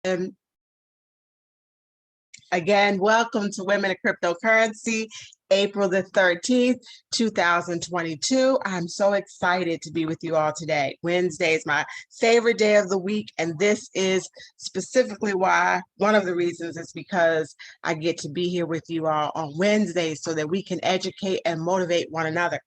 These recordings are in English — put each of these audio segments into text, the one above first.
And again, welcome to Women in Cryptocurrency, April the 13th, 2022. I'm so excited to be with you all today. Wednesday is my favorite day of the week, and this is specifically why, one of the reasons is because I get to be here with you all on Wednesdays so that we can educate and motivate one another.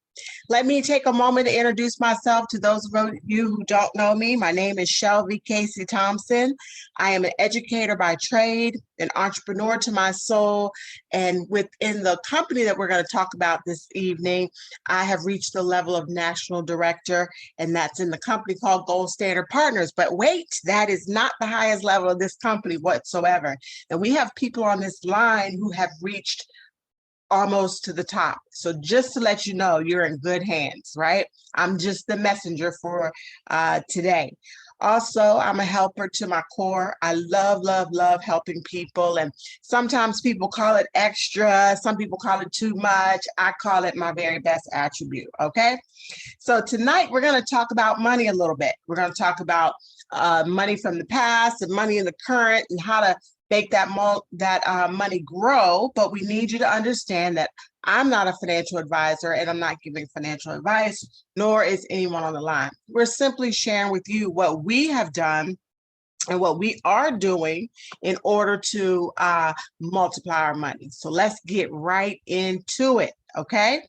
Let me take a moment to introduce myself to those of you who don't know me. My name is Shelby Casey Thompson. I am an educator by trade, an entrepreneur to my soul, and within the company that we're going to talk about this evening, I have reached the level of national director, and that's in the company called Gold Standard Partners. But wait, that is not the highest level of this company whatsoever. And we have people on this line who have reached almost to the top. So just to let you know, you're in good hands, right? I'm just the messenger for today. Also, I'm a helper to my core. I love, love, love helping people. And sometimes people call it extra. Some people call it too much. I call it my very best attribute, okay? So tonight we're going to talk about money a little bit. We're going to talk about money from the past and money in the current and how to make that money grow. But we need you to understand that I'm not a financial advisor and I'm not giving financial advice, nor is anyone on the line. We're simply sharing with you what we have done and what we are doing in order to multiply our money. So let's get right into it, okay?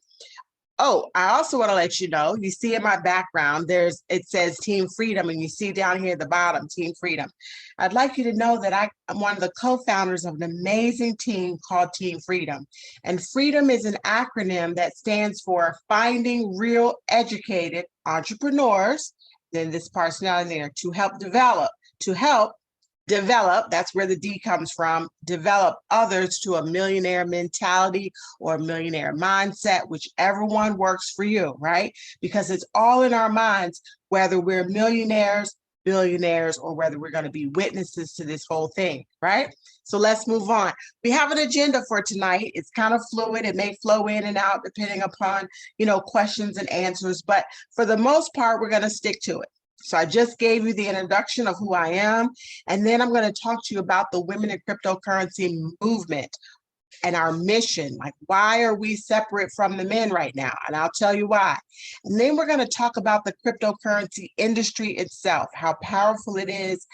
Oh, I also want to let you know, you see in my background, it says Team Freedom, and you see down here at the bottom, Team Freedom. I'd like you to know that I'm one of the co-founders of an amazing team called Team Freedom. And Freedom is an acronym that stands for Finding Real Educated Entrepreneurs, then this part's not in there, to help develop, that's where the D comes from, develop others to a millionaire mentality or a millionaire mindset, whichever one works for you, right? Because it's all in our minds, whether we're millionaires, billionaires, or whether we're going to be witnesses to this whole thing, right? So let's move on. We have an agenda for tonight. It's kind of fluid. It may flow in and out depending upon, questions and answers, but for the most part, we're going to stick to it. So I just gave you the introduction of who I am, and then I'm going to talk to you about the Women in Cryptocurrency movement and our mission. Like, why are we separate from the men right now? And I'll tell you why. And then we're going to talk about the cryptocurrency industry itself, how powerful it is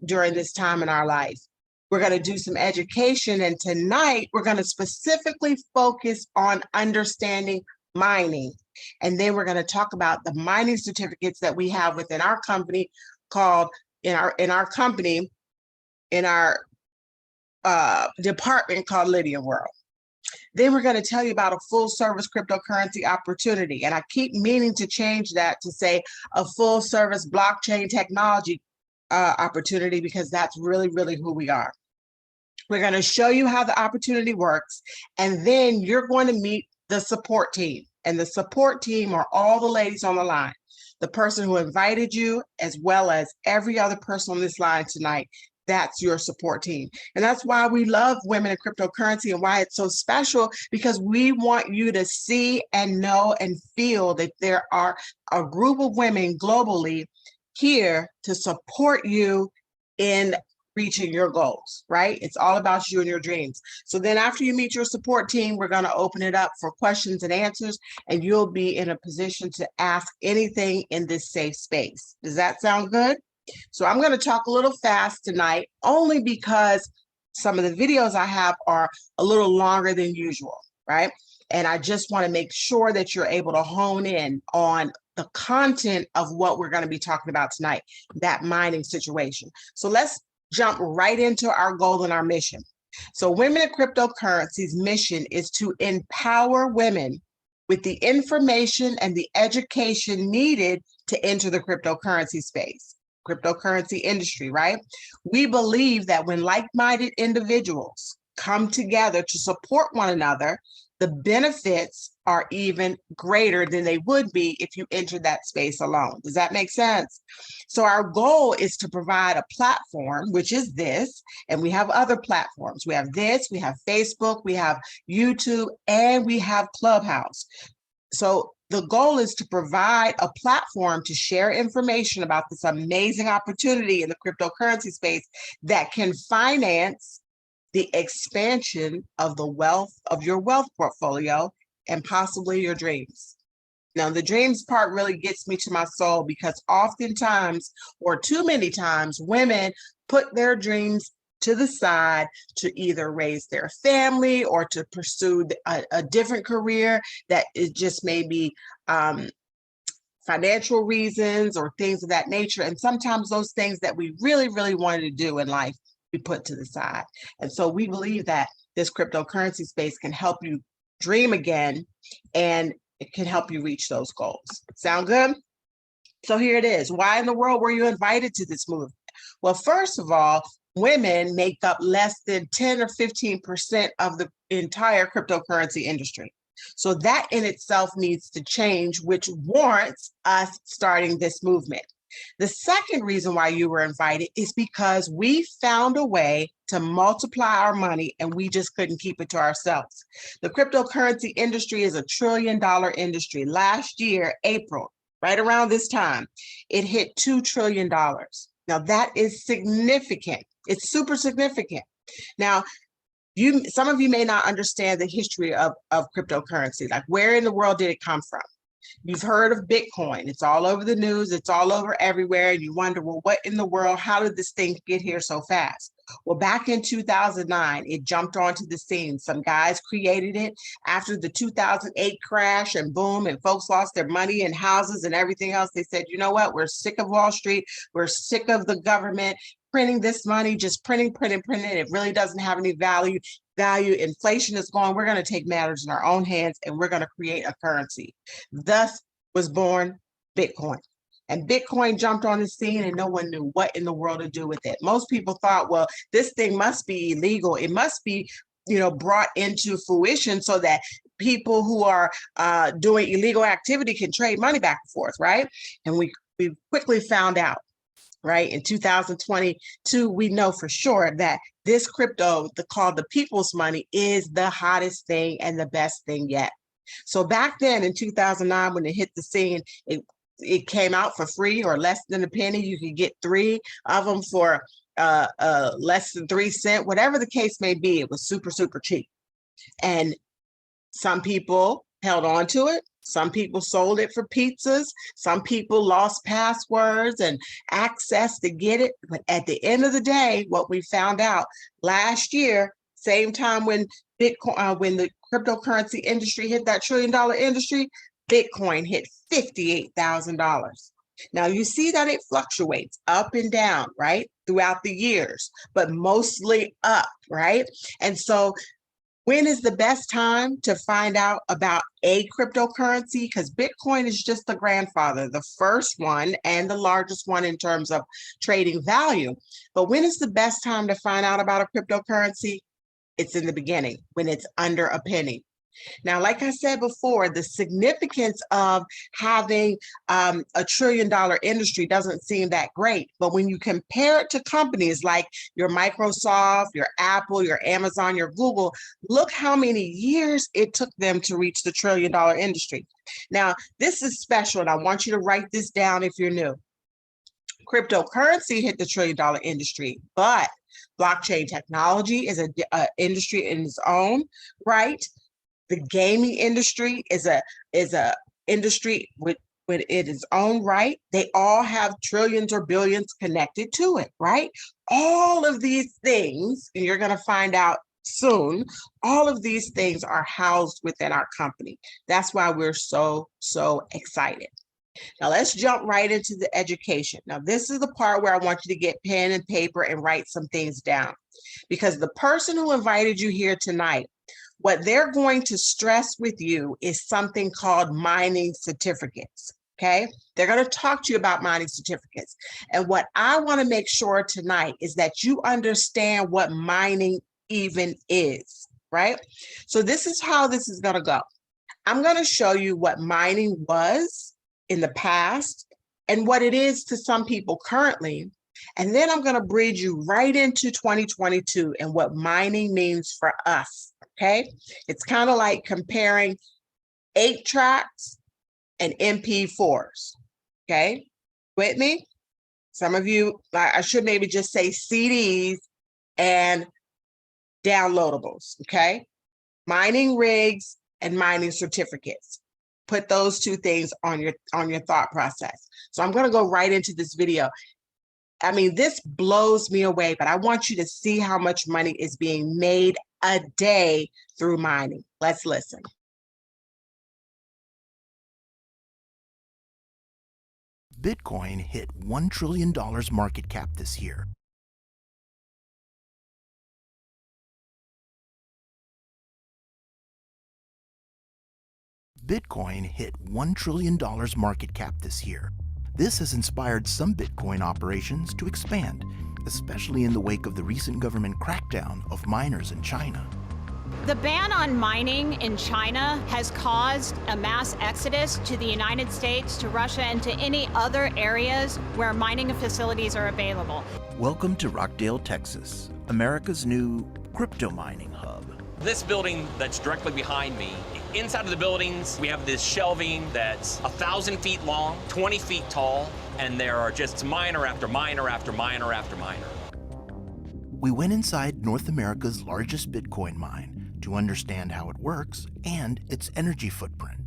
during this time in our life. We're going to do some education, and tonight we're going to specifically focus on understanding mining. And then we're going to talk about the mining certificates that we have within our company called in our department called Lydian World. Then we're going to tell you about a full service cryptocurrency opportunity. And I keep meaning to change that to say a full service blockchain technology opportunity, because that's really, really who we are. We're going to show you how the opportunity works. And then you're going to meet the support team. And the support team are all the ladies on the line, the person who invited you, as well as every other person on this line tonight. That's your support team. And that's why we love Women in Cryptocurrency and why it's so special, because we want you to see and know and feel that there are a group of women globally here to support you in reaching your goals, right? It's all about you and your dreams. So then after you meet your support team, we're going to open it up for questions and answers, and you'll be in a position to ask anything in this safe space. Does that sound good? So I'm going to talk a little fast tonight, only because some of the videos I have are a little longer than usual, right? And I just want to make sure that you're able to hone in on the content of what we're going to be talking about tonight, that mining situation. So let's jump right into our goal and our mission. So Women in Cryptocurrency's mission is to empower women with the information and the education needed to enter the cryptocurrency space, cryptocurrency industry, right? We believe that when like-minded individuals come together to support one another, the benefits are even greater than they would be if you entered that space alone. Does that make sense? So our goal is to provide a platform, which is this, and we have other platforms. We have this, we have Facebook, we have YouTube, and we have Clubhouse. So The goal is to provide a platform to share information about this amazing opportunity in the cryptocurrency space that can finance the expansion of your wealth portfolio and possibly your dreams. Now, the dreams part really gets me to my soul because oftentimes, or too many times, women put their dreams to the side to either raise their family or to pursue a different career that is just maybe financial reasons or things of that nature. And sometimes those things that we really, really wanted to do in life, we put to the side. And so we believe that this cryptocurrency space can help you dream again, and it can help you reach those goals. Sound good? So here it is. Why in the world were you invited to this movement? Well, first of all, women make up less than 10 or 15% of the entire cryptocurrency industry. So that in itself needs to change, which warrants us starting this movement. The second reason why you were invited is because we found a way to multiply our money and we just couldn't keep it to ourselves. The cryptocurrency industry is $1 trillion industry. Last year, April, right around this time, it hit $2 trillion. Now that is significant. It's super significant. Now, some of you may not understand the history of cryptocurrency. Like, where in the world did it come from? You've heard of Bitcoin. It's all over the news. It's all over everywhere. And you wonder, well, what in the world? How did this thing get here so fast? Well, back in 2009, it jumped onto the scene. Some guys created it after the 2008 crash, and boom, and folks lost their money and houses and everything else. They said, you know what? We're sick of Wall Street. We're sick of the government printing this money, just printing. It really doesn't have any value. Inflation is gone. We're going to take matters in our own hands and we're going to create a currency. Thus was born Bitcoin. And Bitcoin jumped on the scene and no one knew what in the world to do with it. Most people thought, well, this thing must be illegal. It must be, brought into fruition so that people who are doing illegal activity can trade money back and forth, right? And we quickly found out, right? In 2022, we know for sure that this crypto, called the people's money, is the hottest thing and the best thing yet. So back then in 2009, when it hit the scene, it came out for free or less than a penny. You could get 3 of them for less than 3 cents, whatever the case may be. It was super, super cheap. And some people held on to it. Some people sold it for pizzas. Some people lost passwords and access to get it. But at the end of the day, what we found out last year, same time when Bitcoin, when the cryptocurrency industry hit that $1 trillion industry, Bitcoin hit $58,000. Now you see that it fluctuates up and down, right, throughout the years, but mostly up, right? And so when is the best time to find out about a cryptocurrency? Because Bitcoin is just the grandfather, the first one and the largest one in terms of trading value. But when is the best time to find out about a cryptocurrency? It's in the beginning, when it's under a penny. Now, like I said before, the significance of having a $1 trillion industry doesn't seem that great. But when you compare it to companies like your Microsoft, your Apple, your Amazon, your Google, look how many years it took them to reach the $1 trillion industry. Now, this is special, and I want you to write this down if you're new. Cryptocurrency hit the $1 trillion industry, but blockchain technology is an industry in its own right. The gaming industry is a industry with its own right. They all have trillions or billions connected to it, right? All of these things, and you're going to find out soon, all of these things are housed within our company. That's why we're so excited. Now let's jump right into the education. Now this is the part where I want you to get pen and paper and write some things down, because the person who invited you here tonight, what they're going to stress with you is something called mining certificates, okay? They're going to talk to you about mining certificates. And what I want to make sure tonight is that you understand what mining even is, right? So this is how this is going to go. I'm going to show you what mining was in the past and what it is to some people currently. And then I'm going to bridge you right into 2022 and what mining means for us. Okay, it's kind of like comparing 8 tracks and MP4s. Okay, with me? Some of you, I should maybe just say CDs and downloadables. Okay, mining rigs and mining certificates. Put those two things on your thought process. So I'm going to go right into this video. I mean, this blows me away, but I want you to see how much money is being made a day through mining. Let's listen. Bitcoin hit $1 trillion market cap this year. Bitcoin hit $1 trillion market cap this year. This has inspired some Bitcoin operations to expand, especially in the wake of the recent government crackdown of miners in China. The ban on mining in China has caused a mass exodus to the United States, to Russia, and to any other areas where mining facilities are available. Welcome to Rockdale, Texas, America's new crypto mining hub. This building that's directly behind me, inside of the buildings, we have this shelving that's 1,000 feet long, 20 feet tall, and there are just miner after miner after miner after miner. We went inside North America's largest Bitcoin mine to understand how it works and its energy footprint.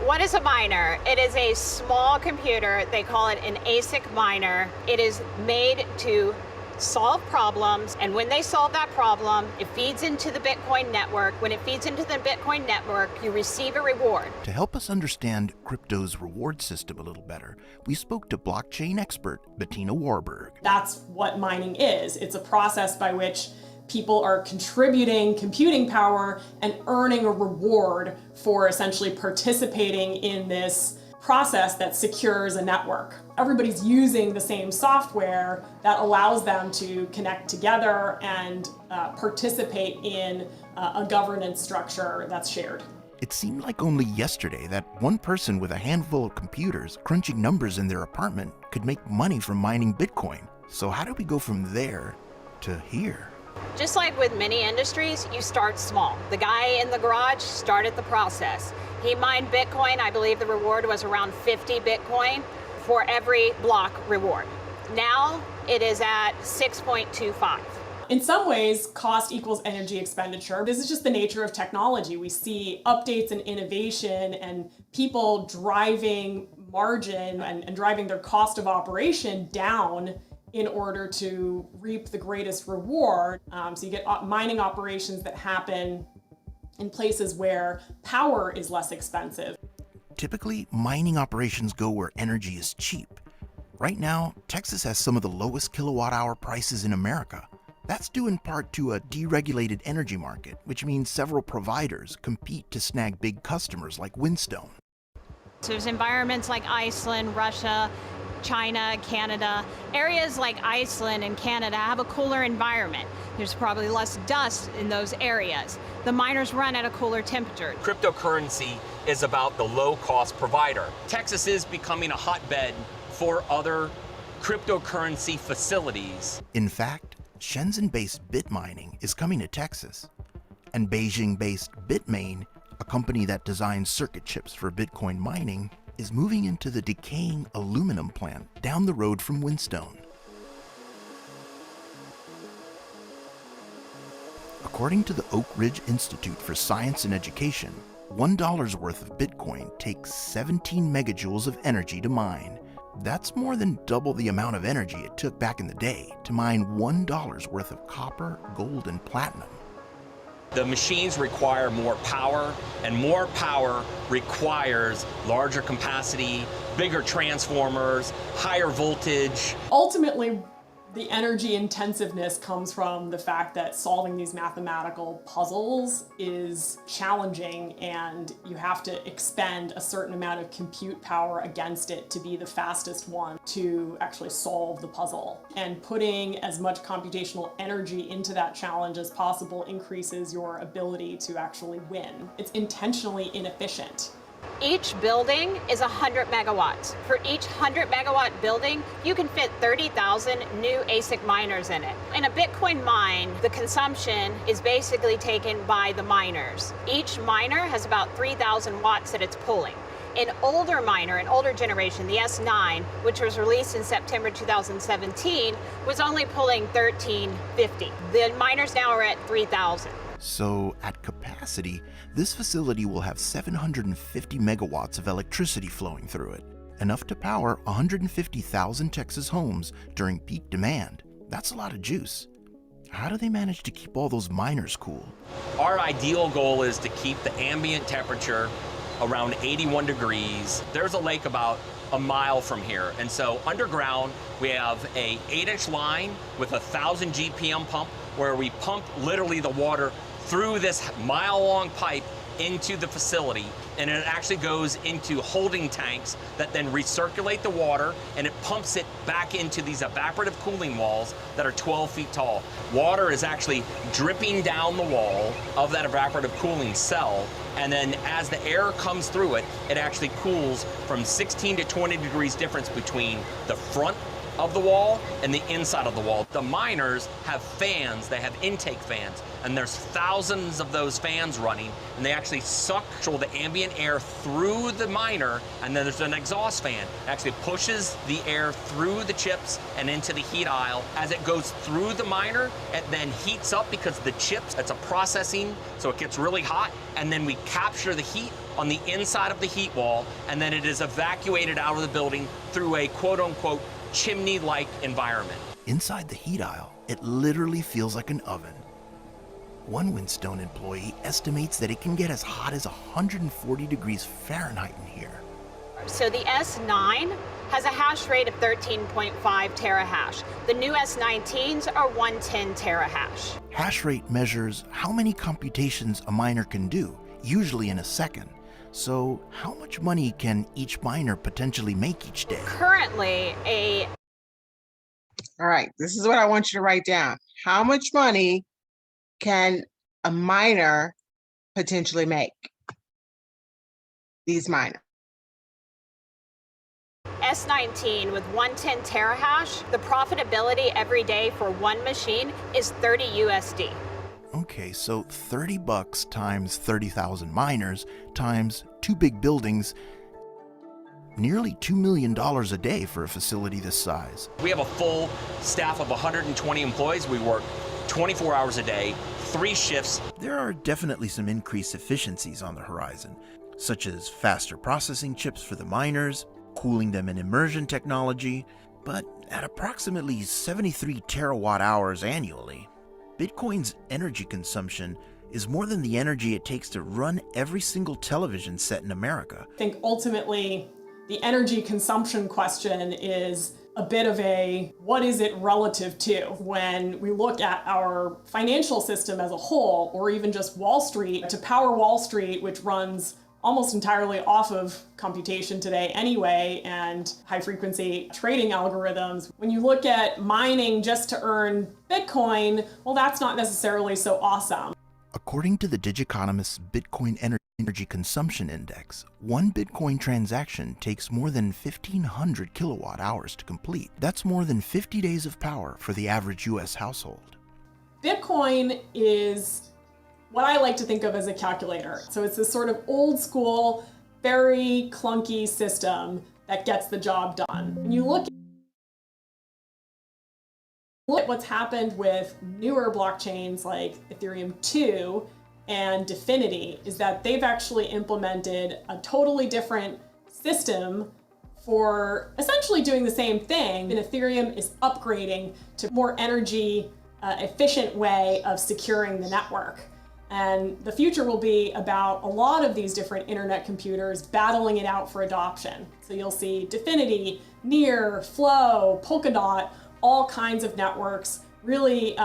What is a miner? It is a small computer. They call it an ASIC miner. It is made to solve problems, and when they solve that problem, it feeds into the Bitcoin network. When it feeds into the Bitcoin network, you receive a reward. To help us understand crypto's reward system a little better, we spoke to blockchain expert Bettina Warburg. That's what mining is. It's a process by which people are contributing computing power and earning a reward for essentially participating in this process that secures a network. Everybody's using the same software that allows them to connect together and participate in a governance structure that's shared. It seemed like only yesterday that one person with a handful of computers crunching numbers in their apartment could make money from mining Bitcoin. So how do we go from there to here? Just like with many industries, you start small. The guy in the garage started the process. He mined Bitcoin. I believe the reward was around 50 Bitcoin for every block reward. Now it is at 6.25. In some ways, cost equals energy expenditure. This is just the nature of technology. We see updates and innovation and people driving margin and driving their cost of operation down in order to reap the greatest reward. So you get mining operations that happen in places where power is less expensive. Typically, mining operations go where energy is cheap. Right now, Texas has some of the lowest kilowatt-hour prices in America. That's due in part to a deregulated energy market, which means several providers compete to snag big customers like Windstone. So there's environments like Iceland, Russia, China, Canada. Areas like Iceland and Canada have a cooler environment. There's probably less dust in those areas. The miners run at a cooler temperature. Cryptocurrency is about the low-cost provider. Texas is becoming a hotbed for other cryptocurrency facilities. In fact, Shenzhen-based Bitmining is coming to Texas, and Beijing-based Bitmain, a company that designs circuit chips for Bitcoin mining, is moving into the decaying aluminum plant down the road from Windstone. According to the Oak Ridge Institute for Science and Education, $1 worth of Bitcoin takes 17 megajoules of energy to mine. That's more than double the amount of energy it took back in the day to mine $1 worth of copper, gold, and platinum. The machines require more power, and more power requires larger capacity, bigger transformers, higher voltage. Ultimately, the energy intensiveness comes from the fact that solving these mathematical puzzles is challenging, and you have to expend a certain amount of compute power against it to be the fastest one to actually solve the puzzle. And putting as much computational energy into that challenge as possible increases your ability to actually win. It's intentionally inefficient. Each building is 100 megawatts. For each 100 megawatt building, you can fit 30,000 new ASIC miners in it. In a Bitcoin mine, the consumption is basically taken by the miners. Each miner has about 3,000 watts that it's pulling. An older miner, an older generation, the S9, which was released in September 2017, was only pulling 1,350. The miners now are at 3,000. So at capacity, this facility will have 750 megawatts of electricity flowing through it, enough to power 150,000 Texas homes during peak demand. That's a lot of juice. How do they manage to keep all those miners cool? Our ideal goal is to keep the ambient temperature around 81 degrees. There's a lake about a mile from here. And so underground, we have a 8-inch line with a 1,000 GPM pump where we pump literally the water through this mile-long pipe into the facility, and it actually goes into holding tanks that then recirculate the water, and it pumps it back into these evaporative cooling walls that are 12 feet tall. Water is actually dripping down the wall of that evaporative cooling cell, and then as the air comes through it, it actually cools from 16 to 20 degrees difference between the front of the wall and the inside of the wall. The miners have fans, they have intake fans, and there's thousands of those fans running, and they actually suck the ambient air through the miner, and then there's an exhaust fan. It actually pushes the air through the chips and into the heat aisle. As it goes through the miner, it then heats up because the chips, it's a processing, so it gets really hot, and then we capture the heat on the inside of the heat wall, and then it is evacuated out of the building through a quote-unquote chimney-like environment. Inside the heat aisle, it literally feels like an oven. One Windstone employee estimates that it can get as hot as 140 degrees Fahrenheit in here. So the S9 has a hash rate of 13.5 terahash. The new S19s are 110 terahash. Hash rate measures how many computations a miner can do, usually in a second. So how much money can each miner potentially make each day? Currently, All right, this is what I want you to write down. How much money can a miner potentially make? These miners. S19 with 110 terahash, the profitability every day for one machine is 30 USD. Okay, so $30 times 30,000 miners times 2 big buildings, nearly $2 million a day for a facility this size. We have a full staff of 120 employees. We work 24 hours a day, 3 shifts. There are definitely some increased efficiencies on the horizon, such as faster processing chips for the miners, cooling them in immersion technology, but at approximately 73 terawatt hours annually, Bitcoin's energy consumption is more than the energy it takes to run every single television set in America. I think ultimately the energy consumption question is a bit of a what is it relative to? When we look at our financial system as a whole, or even just Wall Street, to power Wall Street, which runs almost entirely off of computation today anyway, and high frequency trading algorithms. When you look at mining just to earn Bitcoin, well, that's not necessarily so awesome. According to the Digiconomist's Bitcoin Energy Consumption Index, one Bitcoin transaction takes more than 1,500 kilowatt hours to complete. That's more than 50 days of power for the average US household. Bitcoin is what I like to think of as a calculator. So it's this sort of old school, very clunky system that gets the job done. When you look at what's happened with newer blockchains like Ethereum 2 and Definity is that they've actually implemented a totally different system for essentially doing the same thing. And Ethereum is upgrading to a more energy efficient way of securing the network. And the future will be about a lot of these different internet computers battling it out for adoption. So you'll see Definity, Near, Flow, Polkadot, all kinds of networks really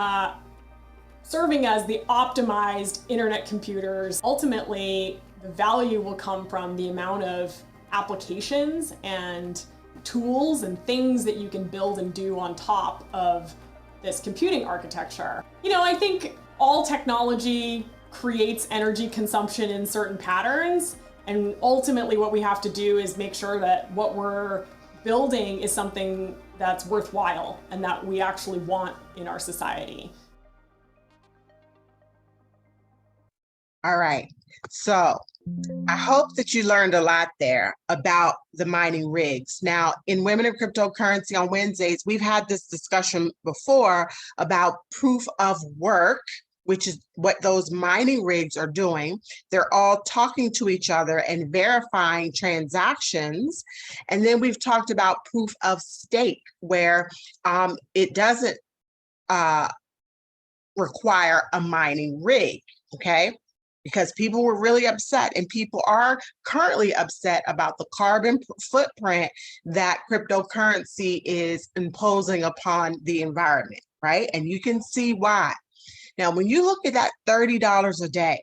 serving as the optimized internet computers. Ultimately, the value will come from the amount of applications and tools and things that you can build and do on top of this computing architecture. You know, I think all technology creates energy consumption in certain patterns, And ultimately what we have to do is make sure that what we're building is something that's worthwhile and that we actually want in our society. All right. So I hope that you learned a lot there about the mining rigs. Now, in Women in Cryptocurrency on Wednesdays, we've had this discussion before about proof of work, which is what those mining rigs are doing. They're all talking to each other and verifying transactions. And then we've talked about proof of stake, where it doesn't require a mining rig, okay? Because people were really upset, and people are currently upset about the carbon footprint that cryptocurrency is imposing upon the environment, right? And you can see why. Now, when you look at that $30 a day,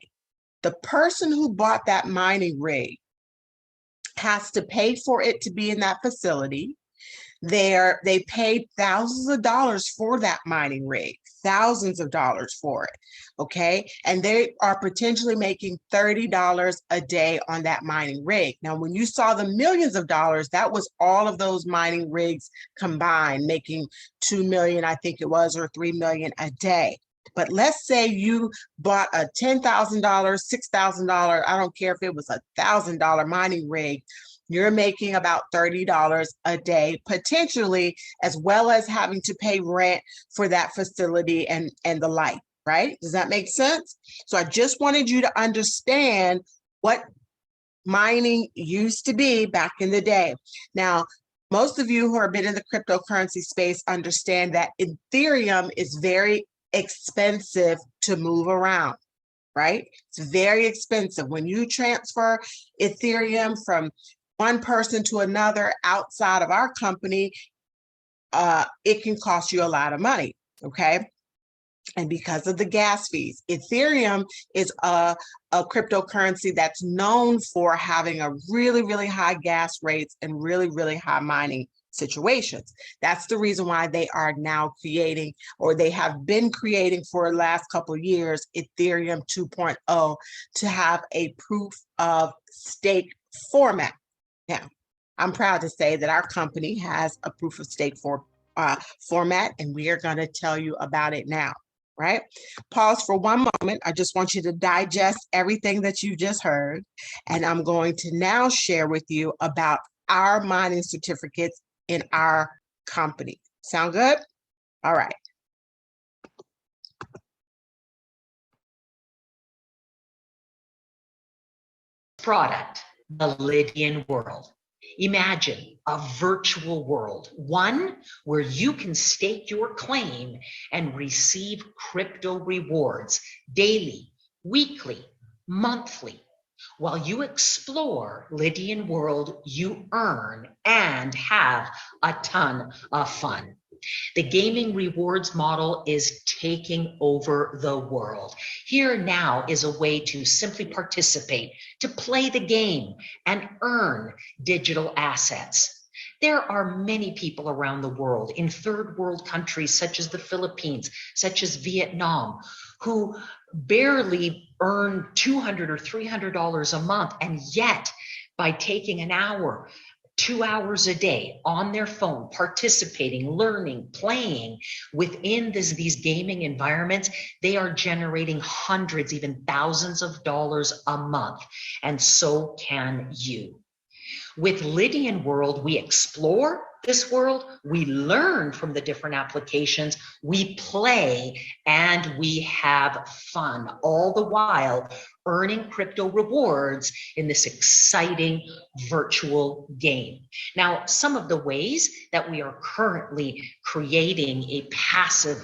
the person who bought that mining rig has to pay for it to be in that facility. They paid thousands of dollars for that mining rig, thousands of dollars for it, okay? And they are potentially making $30 a day on that mining rig. Now, when you saw the millions of dollars, that was all of those mining rigs combined, making 2 million, I think it was, or 3 million a day. But let's say you bought a $10,000, $6,000, I don't care if it was $1,000 mining rig, you're making about $30 a day, potentially, as well as having to pay rent for that facility and the like, right? Does that make sense? So I just wanted you to understand what mining used to be back in the day. Now, most of you who have been in the cryptocurrency space understand that Ethereum is very expensive to move around, right? It's very expensive. When you transfer Ethereum from one person to another outside of our company, it can cost you a lot of money, okay? And because of the gas fees, Ethereum is a cryptocurrency that's known for having a really, really high gas rates and really, really high mining situations. That's the reason why they are now creating, or they have been creating for the last couple of years, Ethereum 2.0 to have a proof of stake format. Now, I'm proud to say that our company has a proof of stake format, and we are going to tell you about it now, right? Pause for one moment. I just want you to digest everything that you just heard, and I'm going to now share with you about our mining certificates in our company. Sound good? All right. Product, the Lydian world. Imagine a virtual world, one where you can stake your claim and receive crypto rewards daily, weekly, monthly. While you explore Lydian world, you earn and have a ton of fun. The gaming rewards model is taking over the world. Here now is a way to simply participate, to play the game and earn digital assets. There are many people around the world in third world countries such as the Philippines, such as Vietnam, who barely earn $200 or $300 a month, and yet by taking an hour, 2 hours a day on their phone, participating, learning, playing within these gaming environments, they are generating hundreds, even thousands of dollars a month. And so can you. With Lydian World, we explore this world, we learn from the different applications, we play, and we have fun, all the while earning crypto rewards in this exciting virtual game. Now, some of the ways that we are currently creating a passive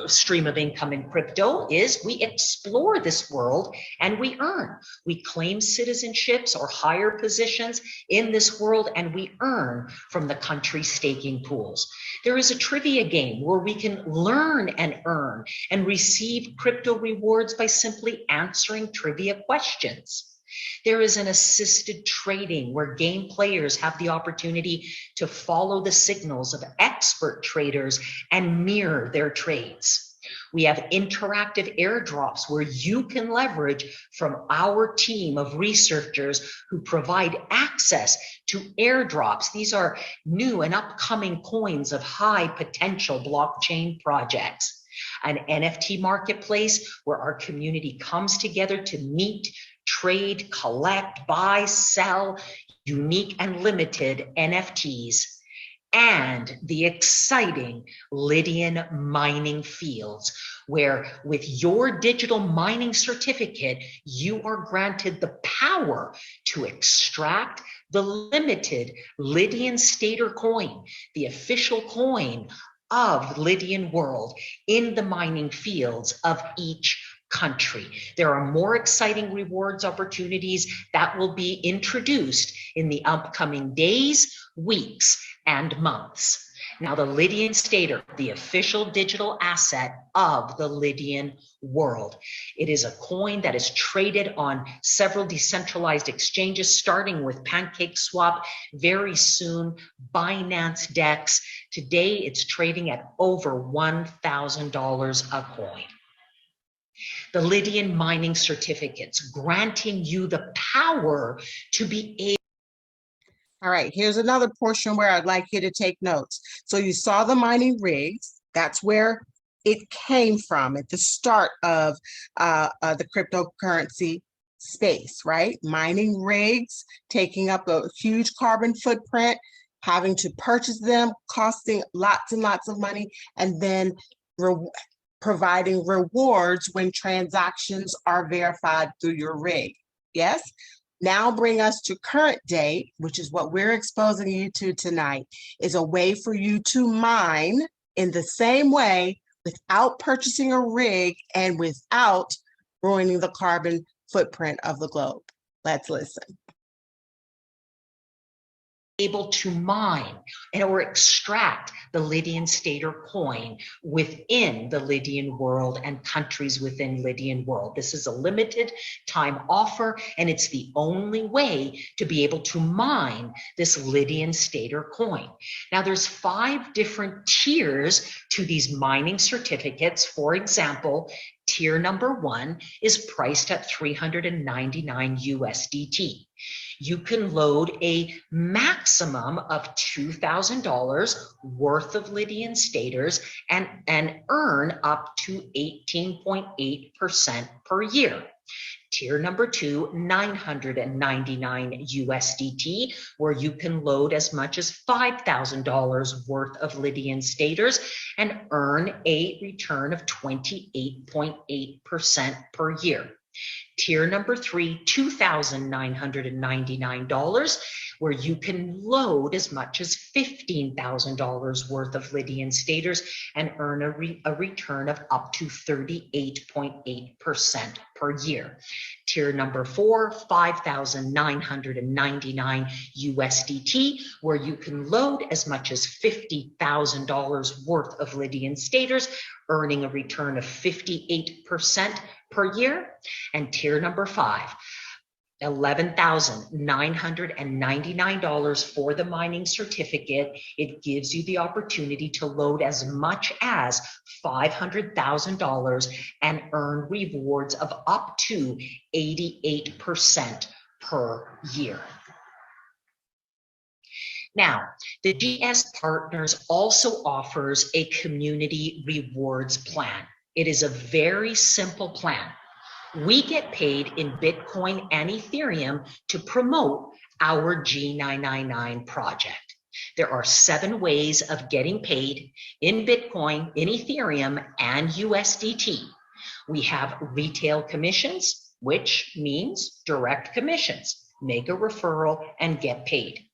stream of income in crypto is we explore this world and we earn. We claim citizenships or higher positions in this world, and we earn from the country staking pools. There is a trivia game where we can learn and earn and receive crypto rewards by simply answering trivia questions. There is an assisted trading where game players have the opportunity to follow the signals of expert traders and mirror their trades. We have interactive airdrops where you can leverage from our team of researchers who provide access to airdrops. These are new and upcoming coins of high potential blockchain projects. An NFT marketplace where our community comes together to meet, trade, collect, buy, sell unique and limited NFTs. And the exciting Lydian mining fields, where with your digital mining certificate, you are granted the power to extract the limited Lydian Stater coin, the official coin of Lydian world in the mining fields of each country. There are more exciting rewards opportunities that will be introduced in the upcoming days, weeks, and months. Now, the Lydian Stater, the official digital asset of the Lydian world. It is a coin that is traded on several decentralized exchanges, starting with PancakeSwap, very soon Binance Dex. Today, it's trading at over $1,000 a coin. The Lydian mining certificates, granting you the power to be able. All right, here's another portion where I'd like you to take notes. So you saw the mining rigs. That's where it came from at the start of the cryptocurrency space, right? Mining rigs, taking up a huge carbon footprint, having to purchase them, costing lots and lots of money, and then providing rewards when transactions are verified through your rig. Yes? Now bring us to current day, which is what we're exposing you to tonight, is a way for you to mine in the same way without purchasing a rig and without ruining the carbon footprint of the globe. Let's listen. Able to mine or extract the Lydian Stater coin within the Lydian world and countries within Lydian world. This is a limited time offer, and it's the only way to be able to mine this Lydian Stater coin. Now, there's 5 different tiers to these mining certificates. For example, tier number 1 is priced at $399 USDT. You can load a maximum of $2,000 worth of Lydian Staters and earn up to 18.8% per year. Tier number 2, $999 USDT, where you can load as much as $5,000 worth of Lydian Staters and earn a return of 28.8% per year. Tier number 3, $2,999, where you can load as much as $15,000 worth of Lydian Staters and earn a return of up to 38.8% per year. Tier number 4, $5,999 USDT, where you can load as much as $50,000 worth of Lydian Staters, earning a return of 58% per year. And tier number 5, $11,999 for the mining certificate. It gives you the opportunity to load as much as $500,000 and earn rewards of up to 88% per year. Now, the GS Partners also offers a community rewards plan. It is a very simple plan. We get paid in Bitcoin and Ethereum to promote our G999 project. There are 7 ways of getting paid in Bitcoin, in Ethereum, and USDT. We have retail commissions, which means direct commissions. Make a referral and get paid.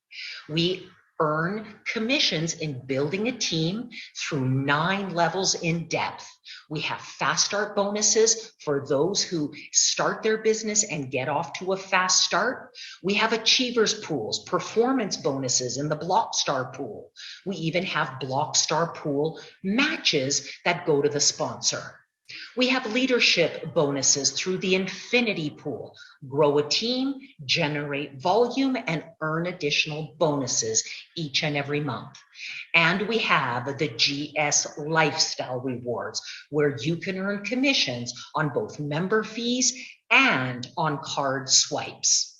We earn commissions in building a team through 9 levels in depth. We have fast start bonuses for those who start their business and get off to a fast start. We have achievers pools, performance bonuses in the Blockstar pool. We even have Blockstar pool matches that go to the sponsor. We have leadership bonuses through the infinity pool. Grow a team, generate volume, and earn additional bonuses each and every month. And we have the GS Lifestyle Rewards, where you can earn commissions on both member fees and on card swipes.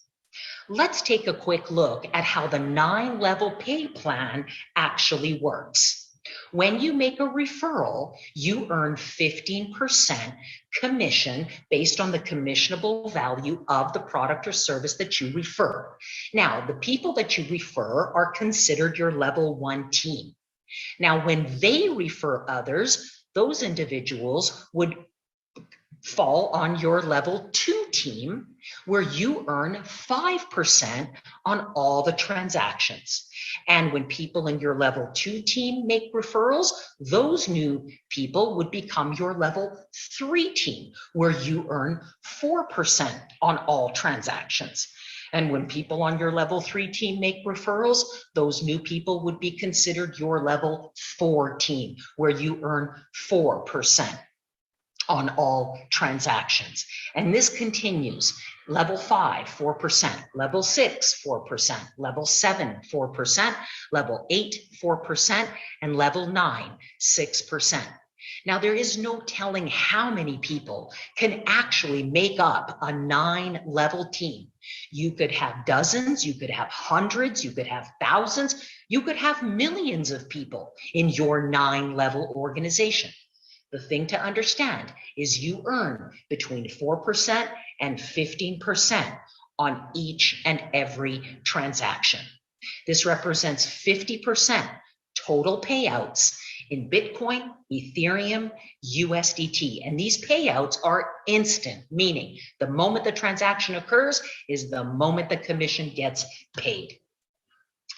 Let's take a quick look at how the 9-level pay plan actually works. When you make a referral, you earn 15% commission based on the commissionable value of the product or service that you refer. Now, the people that you refer are considered your level 1 team. Now, when they refer others, those individuals would fall on your level 2 team, where you earn 5% on all the transactions. And when people in your level 2 team make referrals, those new people would become your level 3 team, where you earn 4% on all transactions. And when people on your level 3 team make referrals, those new people would be considered your level 4 team, where you earn 4% on all transactions. And this continues. Level 5, 4%, level 6, 4%, level 7, 4%, level 8, 4%, and level 9, 6%. Now, there is no telling how many people can actually make up a 9-level team. You could have dozens, you could have hundreds, you could have thousands, you could have millions of people in your 9-level organization. The thing to understand is you earn between 4% and 15% on each and every transaction. This represents 50% total payouts in Bitcoin, Ethereum, USDT. And these payouts are instant, meaning the moment the transaction occurs is the moment the commission gets paid.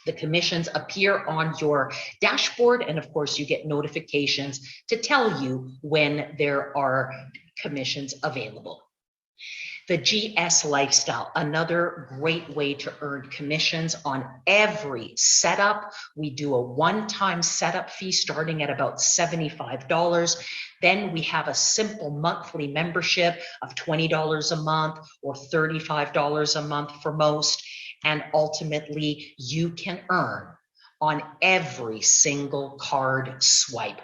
The commissions appear on your dashboard, and of course, you get notifications to tell you when there are commissions available. The GS Lifestyle, another great way to earn commissions on every setup. We do a one-time setup fee starting at about $75. Then we have a simple monthly membership of $20 a month or $35 a month for most. And ultimately, you can earn on every single card swipe.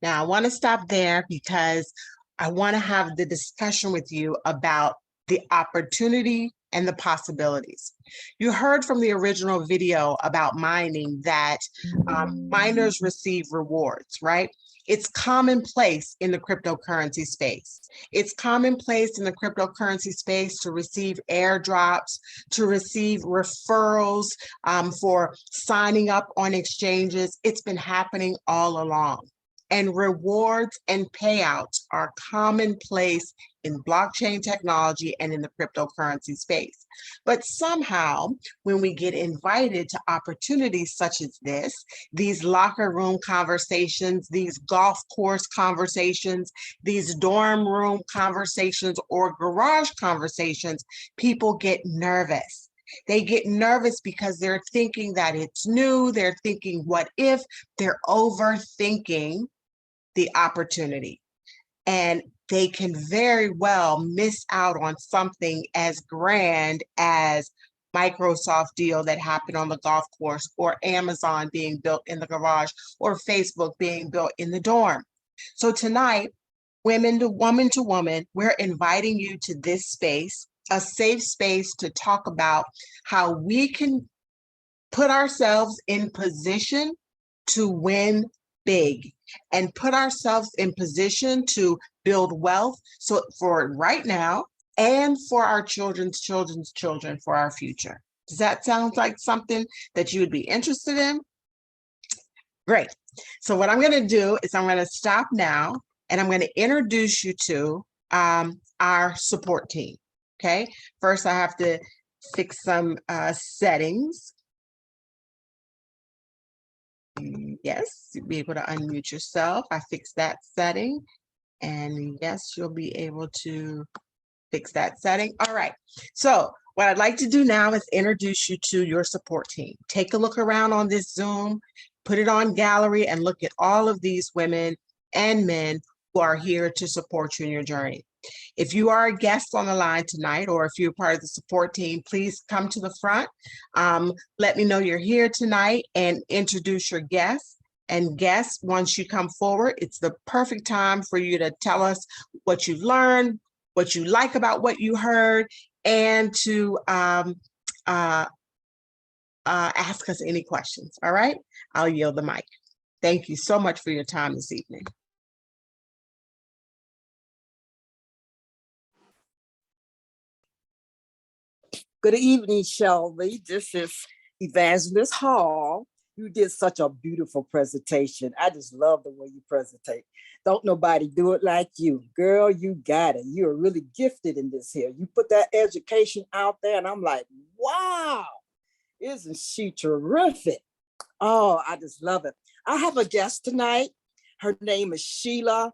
Now, I want to stop there because I want to have the discussion with you about the opportunity and the possibilities. You heard from the original video about mining that miners receive rewards, right? It's commonplace in the cryptocurrency space. It's commonplace in the cryptocurrency space to receive airdrops, to receive referrals for signing up on exchanges. It's been happening all along. And rewards and payouts are commonplace in blockchain technology and in the cryptocurrency space. But somehow, when we get invited to opportunities such as this, these locker room conversations, these golf course conversations, these dorm room conversations, or garage conversations, people get nervous. They get nervous because they're thinking that it's new, they're thinking, what if? They're overthinking the opportunity. And they can very well miss out on something as grand as Microsoft deal that happened on the golf course, or Amazon being built in the garage, or Facebook being built in the dorm. So tonight, woman to woman, we're inviting you to this space, a safe space to talk about how we can put ourselves in position to win big and put ourselves in position to build wealth, so for right now and for our children's children, for our future. Does that sound like something that you would be interested in? Great. So what I'm going to do is I'm going to stop now and I'm going to introduce you to our support team. Okay. First, I have to fix some settings. Yes, you'll be able to unmute yourself. I fixed that setting. And yes, you'll be able to fix that setting. All right. So what I'd like to do now is introduce you to your support team. Take a look around on this Zoom, put it on gallery, and look at all of these women and men who are here to support you in your journey. If you are a guest on the line tonight, or if you're part of the support team, please come to the front. Let me know you're here tonight and introduce your guests. And guests, once you come forward, it's the perfect time for you to tell us what you've learned, what you like about what you heard, and to ask us any questions. All right, I'll yield the mic. Thank you so much for your time this evening. Good evening, Shelby. This is Evangelist Hall. You did such a beautiful presentation. I just love the way you presentate. Don't nobody do it like you. Girl, you got it. You're really gifted in this here. You put that education out there and I'm like, wow, isn't she terrific? Oh, I just love it. I have a guest tonight. Her name is Sheila.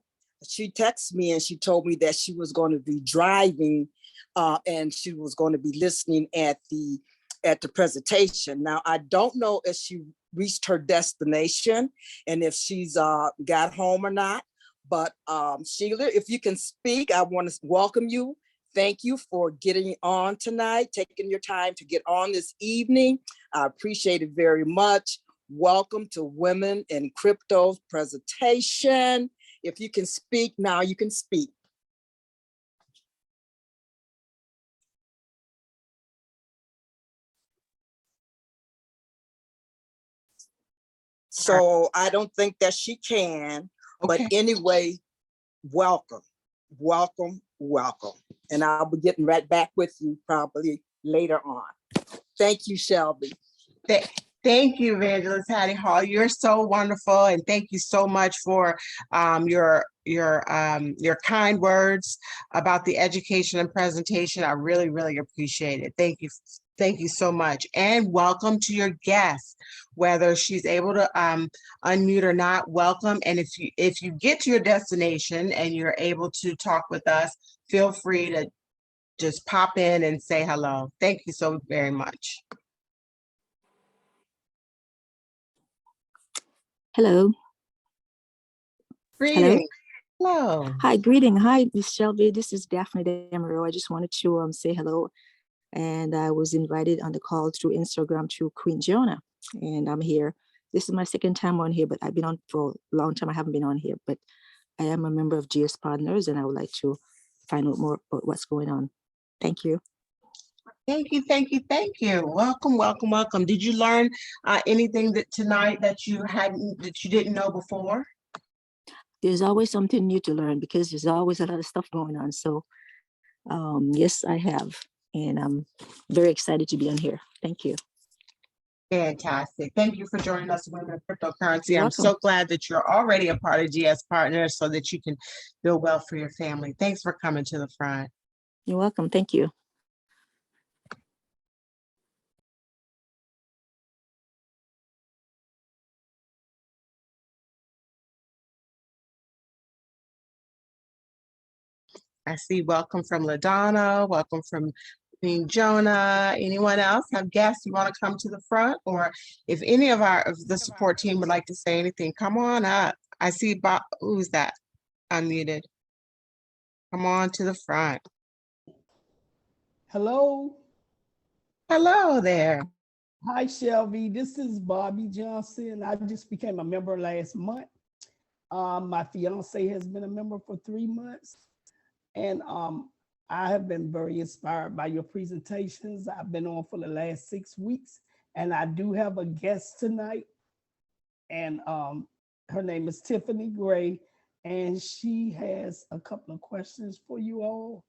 She texted me and she told me that she was going to be driving and she was going to be listening at the presentation. Now, I don't know if she reached her destination and if she's got home or not, but Sheila, if you can speak, I want to welcome you. Thank you for getting on tonight, taking your time to get on this evening. I appreciate it very much. Welcome to Women in Crypto presentation. If you can speak now, you can speak. So I don't think that she can, but anyway, welcome, welcome, welcome. And I'll be getting right back with you probably later on. Thank you, Shelby. Thank you, Evangelist Hattie Hall. You're so wonderful, and thank you so much for your kind words about the education and presentation. I really, really appreciate it. Thank you. Thank you so much. And welcome to your guest, whether she's able to unmute or not, welcome. And if you get to your destination and you're able to talk with us, feel free to just pop in and say hello. Thank you so very much. Hello. Greetings. Hello. Hi, greeting. Hi, Miss Shelby. This is Daphne Demereau. I just wanted to say hello. And I was invited on the call through Instagram through Queen Jonah. And I'm here. This is my second time on here, but I've been on for a long time. I haven't been on here, but I am a member of GS Partners and I would like to find out more about what's going on. Thank you. Thank you, thank you, thank you. Welcome, welcome, welcome. Did you learn anything tonight that you didn't know before? There's always something new to learn because there's always a lot of stuff going on. So yes, I have. And I'm very excited to be on here. Thank you. Fantastic. Thank you for joining us, Women in Cryptocurrency. You're I'm welcome. so glad that you're already a part of GS Partners so that you can build wealth for your family. Thanks for coming to the front. You're welcome. Thank you. I see welcome from LaDonna, welcome from Queen Jonah. Anyone else have guests you want to come to the front? Or if any of the support team would like to say anything, come on up. I see Bob, who's that? Unmuted. Come on to the front. Hello. Hello there. Hi, Shelby. This is Bobby Johnson. I just became a member last month. My fiance has been a member for 3 months. And I have been very inspired by your presentations. I've been on for the last 6 weeks. And I do have a guest tonight. And her name is Tiffany Gray. And she has a couple of questions for you all.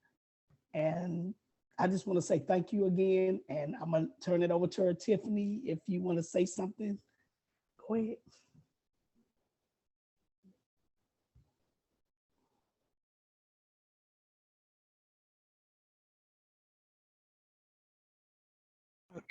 And I just want to say thank you again. And I'm going to turn it over to her, Tiffany. If you want to say something, go ahead.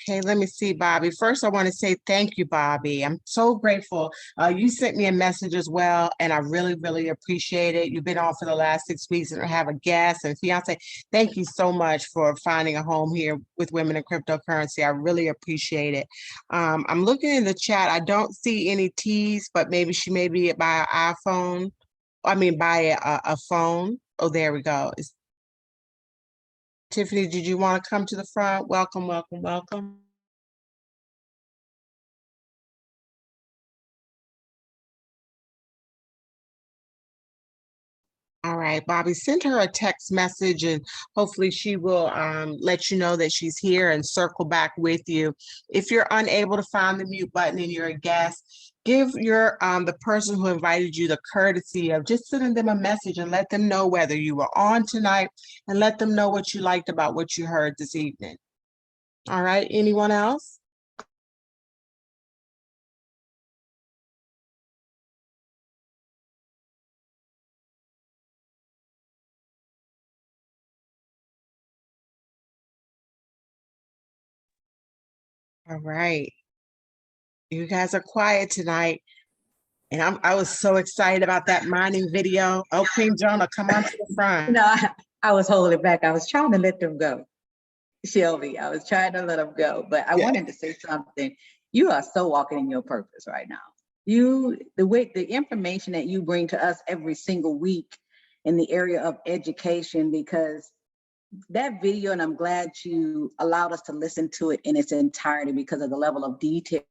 Okay, let me see, Bobby. First, I want to say thank you, Bobby. I'm so grateful. You sent me a message as well, and I really, really appreciate it. You've been on for the last 6 weeks and have a guest and fiance. Thank you so much for finding a home here with Women in Cryptocurrency. I really appreciate it. I'm looking in the chat. I don't see any T's, but maybe she may be by iPhone. I mean, by a phone. Oh, there we go. Tiffany, did you want to come to the front? Welcome, welcome, welcome. All right, Bobby, send her a text message and hopefully she will let you know that she's here and circle back with you. If you're unable to find the mute button and you're a guest, give your the person who invited you the courtesy of just sending them a message and let them know whether you were on tonight and let them know what you liked about what you heard this evening. All right, anyone else? All right. You guys are quiet tonight. And I was so excited about that mining video. Oh, Queen Jonah, come on to the front. No, I was holding it back. I was trying to let them go. Shelby, I was trying to let them go, but I wanted to say something. You are so walking in your purpose right now. The information that you bring to us every single week in the area of education, because that video, and I'm glad you allowed us to listen to it in its entirety because of the level of detail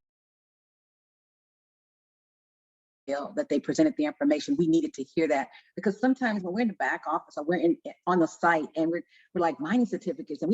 that they presented the information. We needed to hear that because sometimes when we're in the back office or we're on the site and we're like mining certificates and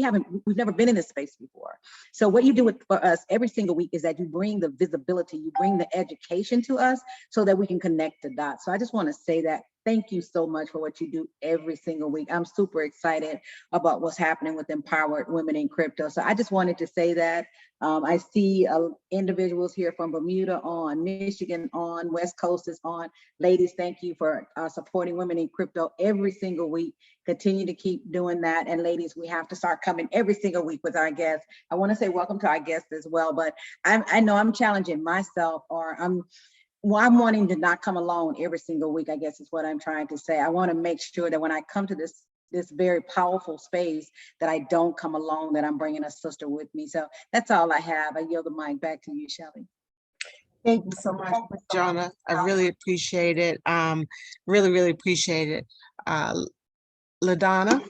we've never been in this space before. So what you do for us every single week is that you bring the visibility, you bring the education to us so that we can connect the dots. So I just want to say that thank you so much for what you do every single week. I'm super excited about what's happening with Empowered Women in Crypto. So I just wanted to say that. I see individuals here from Bermuda on, Michigan on, West Coast is on. Ladies, thank you for supporting Women in Crypto every single week. Continue to keep doing that. And ladies, we have to start coming every single week with our guests. I want to say welcome to our guests as well, but I know I'm challenging myself, or I'm wanting to not come alone every single week, I guess is what I'm trying to say. I want to make sure that when I come to this very powerful space, that I don't come alone, that I'm bringing a sister with me. So that's all I have. I yield the mic back to you, Shelby. Thank you so much, Jonah. I really appreciate it. Really, really appreciate it. LaDonna.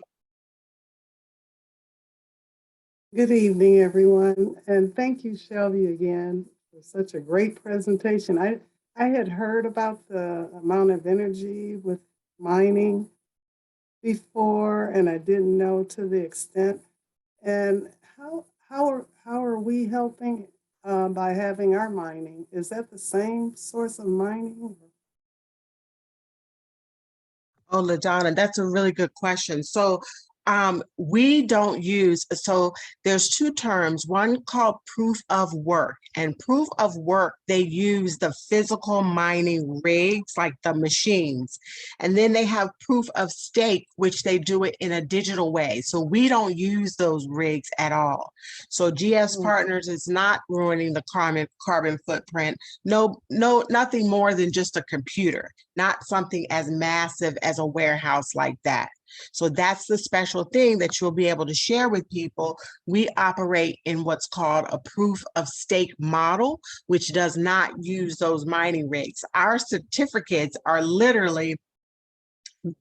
Good evening, everyone. And thank you, Shelby, again, for such a great presentation. I had heard about the amount of energy with mining before, and I didn't know to the extent. And how are we helping by having our mining? Is that the same source of mining? Oh, LaDonna, that's a really good question. So we don't use, so there's two terms, one called proof of work, and proof of work, they use the physical mining rigs, like the machines. And then they have proof of stake, which they do it in a digital way. So we don't use those rigs at all. So GS Partners is not ruining the carbon footprint. No, nothing more than just a computer, not something as massive as a warehouse like that. So that's the special thing that you'll be able to share with people. We operate in what's called a proof of stake model, which does not use those mining rigs. Our certificates are literally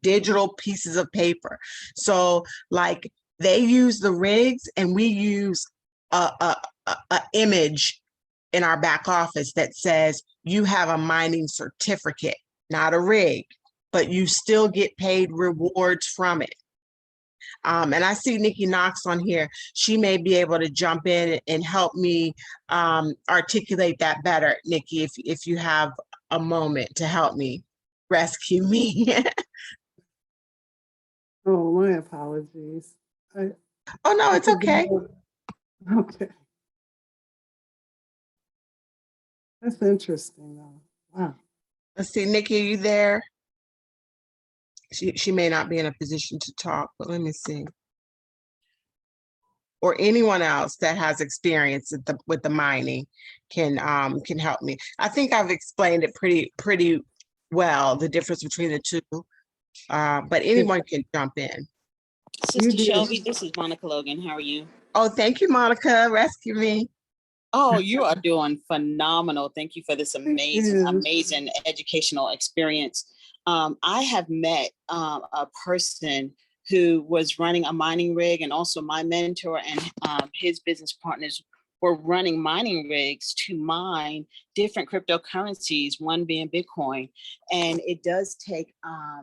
digital pieces of paper. So like they use the rigs and we use a image in our back office that says you have a mining certificate, not a rig, but you still get paid rewards from it. And I see Nikki Knox on here. She may be able to jump in and help me articulate that better, Nikki, if you have a moment to help me rescue me. Oh, my apologies. Oh, no, it's okay. Okay. That's interesting, though. Wow. Let's see, Nikki, are you there? She may not be in a position to talk, but let me see. Or anyone else that has experience with the mining can help me. I think I've explained it pretty well, the difference between the two, but anyone can jump in. Sister Shelby, this is Monica Logan. How are you? Oh, thank you, Monica. Rescue me. Oh, you are doing phenomenal. Thank you for this amazing educational experience. I have met a person who was running a mining rig, and also my mentor and his business partners were running mining rigs to mine different cryptocurrencies, one being Bitcoin. And it does take a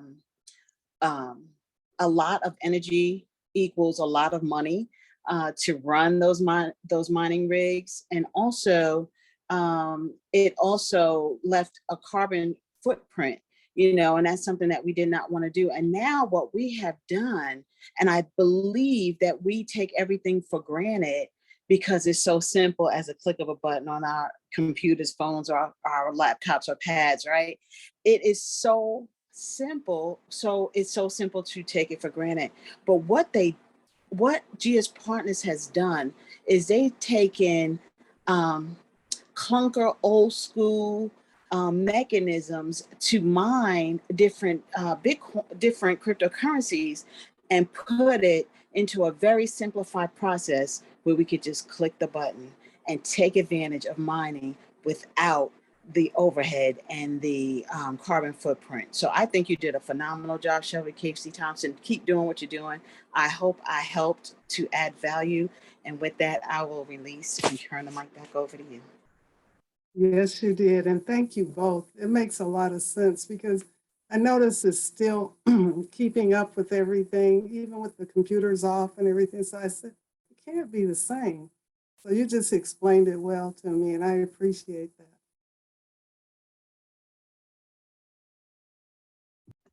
lot of energy equals a lot of money to run those mining rigs. And also, it also left a carbon footprint, you know, and that's something that we did not want to do. And now what we have done, and I believe that we take everything for granted because it's so simple as a click of a button on our computers, phones, or our laptops or pads, right? It is so simple. So it's so simple to take it for granted. But what GS Partners has done is they've taken clunker old school mechanisms to mine different different cryptocurrencies and put it into a very simplified process where we could just click the button and take advantage of mining without the overhead and the carbon footprint. So I think you did a phenomenal job, Shelby Casey Thompson. Keep doing what you're doing. I hope I helped to add value. And with that, I will release and turn the mic back over to you. Yes, you did. And thank you both. It makes a lot of sense because I notice it's still keeping up with everything, even with the computers off and everything. So I said, it can't be the same. So you just explained it well to me, and I appreciate that.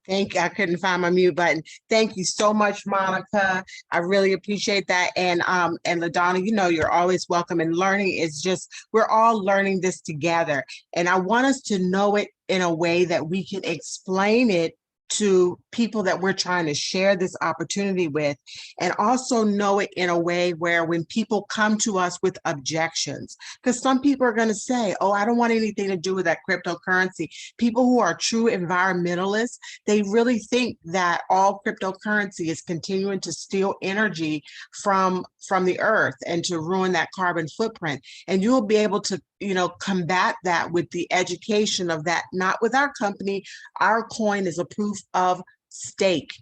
Thank you. I couldn't find my mute button. Thank you so much, Monica. I really appreciate that. And LaDonna, you know, you're always welcome. And learning is just, we're all learning this together. And I want us to know it in a way that we can explain it to people that we're trying to share this opportunity with, and also know it in a way where when people come to us with objections, because some people are going to say, oh, I don't want anything to do with that cryptocurrency. People who are true environmentalists, they really think that all cryptocurrency is continuing to steal energy from the earth and to ruin that carbon footprint. And you'll be able to, you know, combat that with the education of that, not with our company. Our coin is a proof of stake,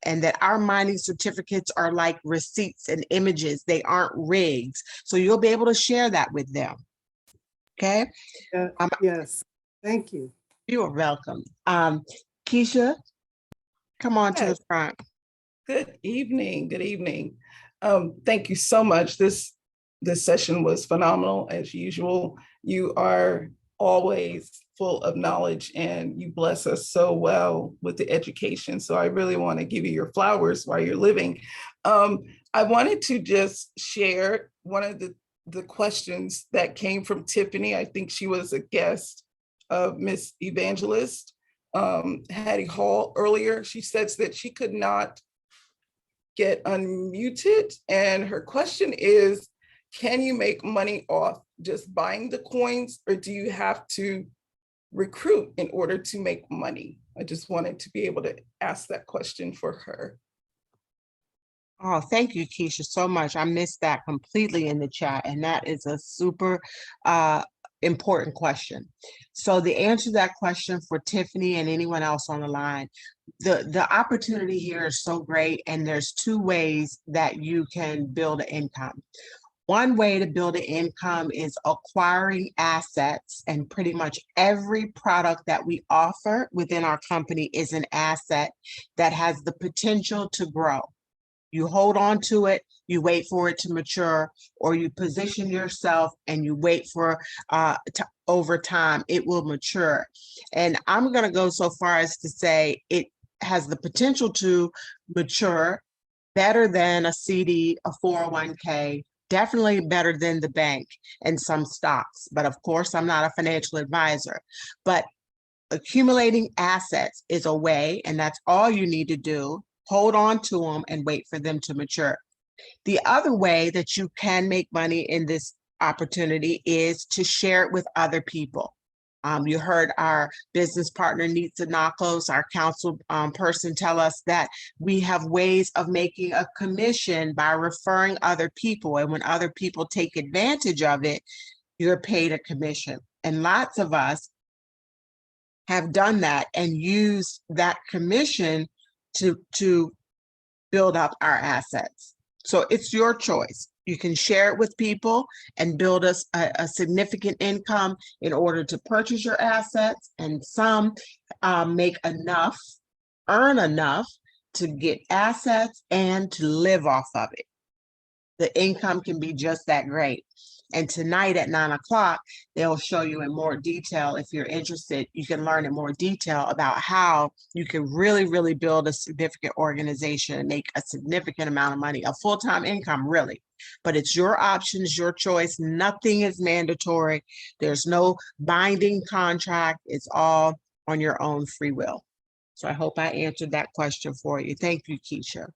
and that our mining certificates are like receipts and images. They aren't rigs. So you'll be able to share that with them. Okay. Yes. Thank you. You are welcome. Keisha, come on to the front. Good evening. Good evening. Thank you so much. This session was phenomenal as usual. You are always full of knowledge and you bless us so well with the education. So I really want to give you your flowers while you're living. I wanted to just share one of the questions that came from Tiffany. I think she was a guest of Miss Evangelist Hattie Hall earlier. She says that she could not get unmuted. And her question is, can you make money off just buying the coins, or do you have to recruit in order to make money? I just wanted to be able to ask that question for her. Oh, thank you, Keisha, so much. I missed that completely in the chat, and that is a super important question. So the answer to that question for Tiffany and anyone else on the line, the opportunity here is so great, and there's two ways that you can build an income. One way to build an income is acquiring assets, and pretty much every product that we offer within our company is an asset that has the potential to grow. You hold on to it, you wait for it to mature, or you position yourself and you wait for over time, it will mature. And I'm going to go so far as to say it has the potential to mature better than a CD, a 401k, definitely better than the bank and some stocks. But of course, I'm not a financial advisor. But accumulating assets is a way, and that's all you need to do. Hold on to them and wait for them to mature. The other way that you can make money in this opportunity is to share it with other people. You heard our business partner, Nitsa Nakos, our council person, tell us that we have ways of making a commission by referring other people. And when other people take advantage of it, you're paid a commission. And lots of us have done that and used that commission to build up our assets. So it's your choice. You can share it with people and build us a significant income in order to purchase your assets, and some make enough, earn enough to get assets and to live off of it. The income can be just that great. And tonight at 9 o'clock, they'll show you in more detail. If you're interested, you can learn in more detail about how you can really, really build a significant organization and make a significant amount of money, a full-time income, really. But it's your options, your choice. Nothing is mandatory. There's no binding contract. It's all on your own free will. So I hope I answered that question for you. Thank you, Keisha.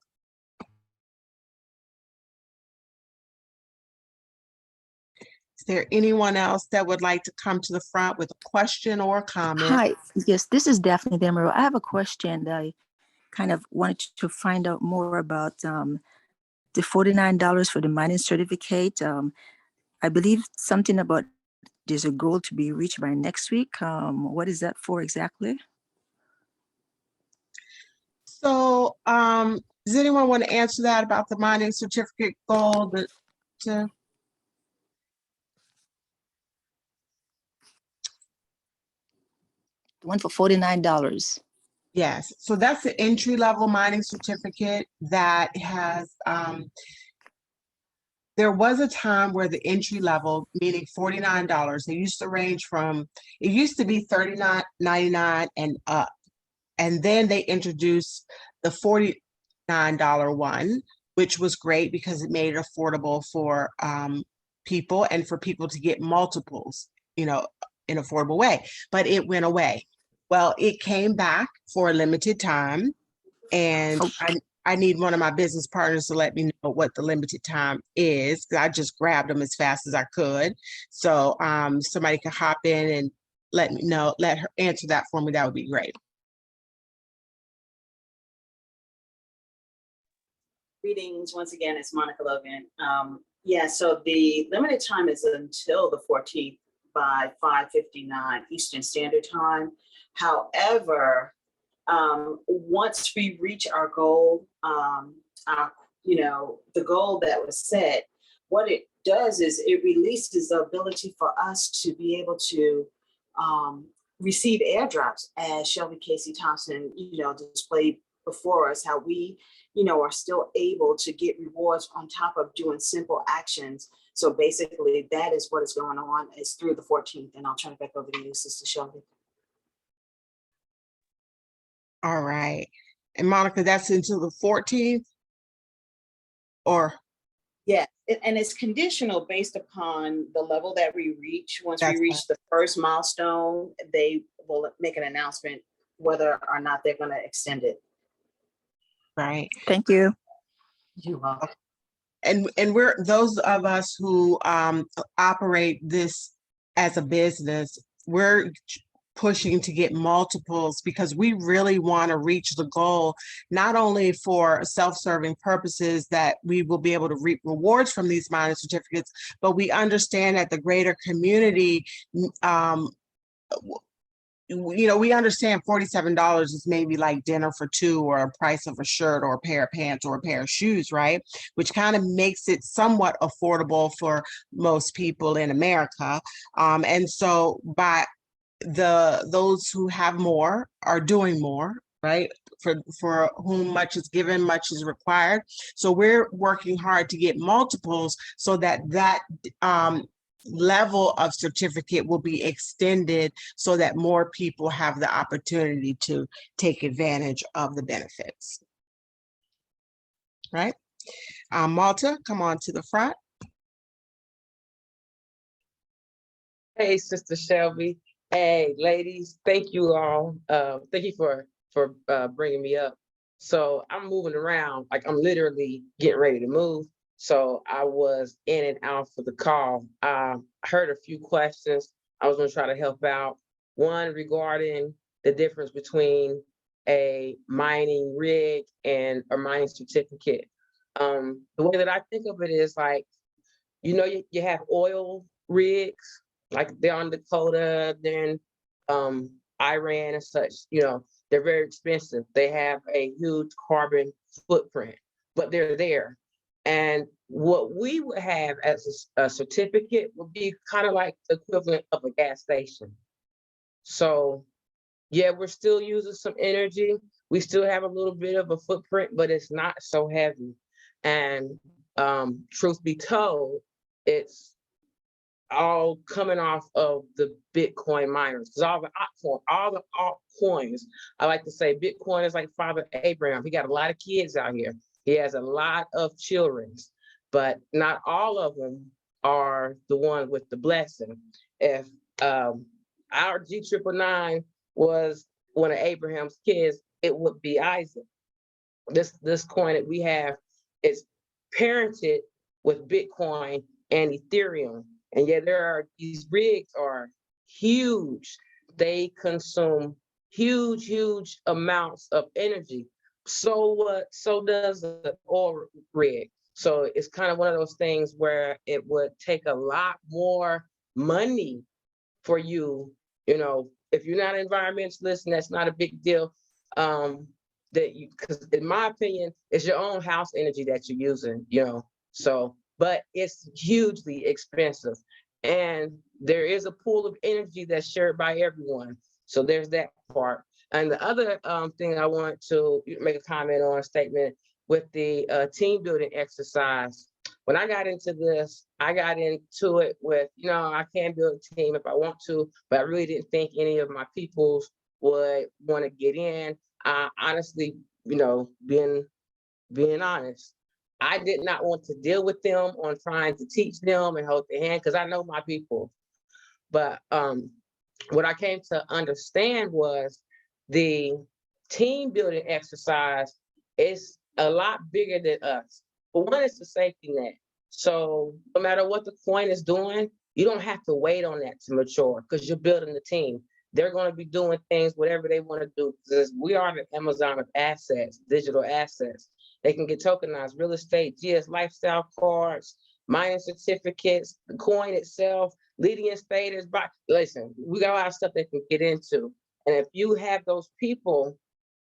Is there anyone else that would like to come to the front with a question or a comment? Hi, yes, this is Daphne Demerol. I have a question that I kind of wanted to find out more about the $49 for the mining certificate. I believe something about there's a goal to be reached by next week. What is that for exactly? So does anyone want to answer that about the mining certificate goal? The one for $49. Yes, so that's the entry-level mining certificate that has, there was a time where the entry level, meaning $49, they used to range from, it used to be $39.99 and up. And then they introduced the $49 one, which was great because it made it affordable for people and for people to get multiples, in an affordable way, but it went away. Well, it came back for a limited time, and I need one of my business partners to let me know what the limited time is, because I just grabbed them as fast as I could. So somebody can hop in and let me know, let her answer that for me. That would be great. Greetings, once again, it's Monica Logan. Yeah, so the limited time is until the 14th by 5:59 Eastern Standard Time. However, once we reach our goal, the goal that was set, what it does is it releases the ability for us to be able to receive airdrops, as Shelby Casey Thompson, displayed before us, how we, are still able to get rewards on top of doing simple actions. So basically, that is what is going on. It's through the 14th, and I'll turn it back over to you, Sister Shelby. All right. And Monica, that's until the 14th? Or? Yeah, and it's conditional based upon the level that we reach. Once we reach the first milestone, they will make an announcement whether or not they're going to extend it. Right. Thank you. You're welcome. And we're, those of us who operate this as a business, we're pushing to get multiples because we really want to reach the goal, not only for self-serving purposes that we will be able to reap rewards from these mining certificates, but we understand that the greater community, we understand $47 is maybe like dinner for two, or a price of a shirt or a pair of pants or a pair of shoes, right? Which kind of makes it somewhat affordable for most people in America. And so by those who have more are doing more, right? For whom much is given, much is required. So we're working hard to get multiples so that level of certificate will be extended so that more people have the opportunity to take advantage of the benefits. Right? Malta, come on to the front. Hey, Sister Shelby. Hey, ladies, thank you all. Thank you for bringing me up. So I'm moving around, like I'm literally getting ready to move. So I was in and out for the call. I heard a few questions. I was going to try to help out. One regarding the difference between a mining rig and a mining certificate. The way that I think of it is like, you have oil rigs, like they're on Dakota, then Iran and such, you know, they're very expensive. They have a huge carbon footprint, but they're there. And what we would have as a certificate would be kind of like the equivalent of a gas station. So yeah, we're still using some energy. We still have a little bit of a footprint, but it's not so heavy. And truth be told, it's all coming off of the Bitcoin miners. Because all the altcoins, I like to say Bitcoin is like Father Abraham. He got a lot of kids out here. He has a lot of children, but not all of them are the one with the blessing. If our G999 was one of Abraham's kids, it would be Isaac. This coin that we have is parented with Bitcoin and Ethereum. And yet these rigs are huge. They consume huge amounts of energy. So what? So does the oil rig. So it's kind of one of those things where it would take a lot more money for you, you know, if you're not an environmentalist, and that's not a big deal. Because in my opinion, it's your own house energy that you're using, you know. So, but it's hugely expensive, and there is a pool of energy that's shared by everyone. So there's that part. And the other thing I want to make a comment on, a statement with the team building exercise. When I got into this, I got into it with, you know, I can build a team if I want to, but I really didn't think any of my peoples would want to get in. Honestly, you know, being honest, I did not want to deal with them on trying to teach them and hold their hand, because I know my people. But what I came to understand was the team building exercise is a lot bigger than us. But one is the safety net. So no matter what the coin is doing, you don't have to wait on that to mature, because you're building the team. They're going to be doing things, whatever they want to do, because we are the Amazon of assets, digital assets. They can get tokenized, real estate, GS lifestyle cards, mining certificates, the coin itself, leading status. Listen, we got a lot of stuff they can get into. And if you have those people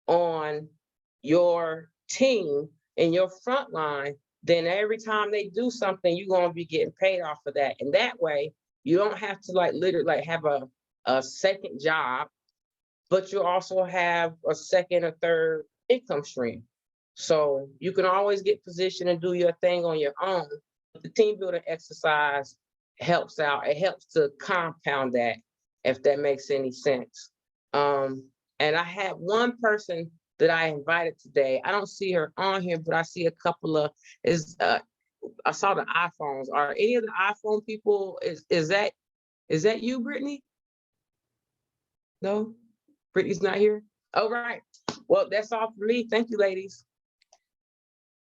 on your team in your front line, then every time they do something, you're going to be getting paid off of that. And that way, you don't have to literally have a second job, but you also have a second or third income stream. So you can always get positioned and do your thing on your own. But the team building exercise helps out. It helps to compound that, if that makes any sense. And I had one person that I invited today. I don't see her on here, but I see a couple of I saw the iPhones. Are any of the iPhone people, is that you, Brittany? No? Brittany's not here? All right. Well, that's all for me. Thank you, ladies.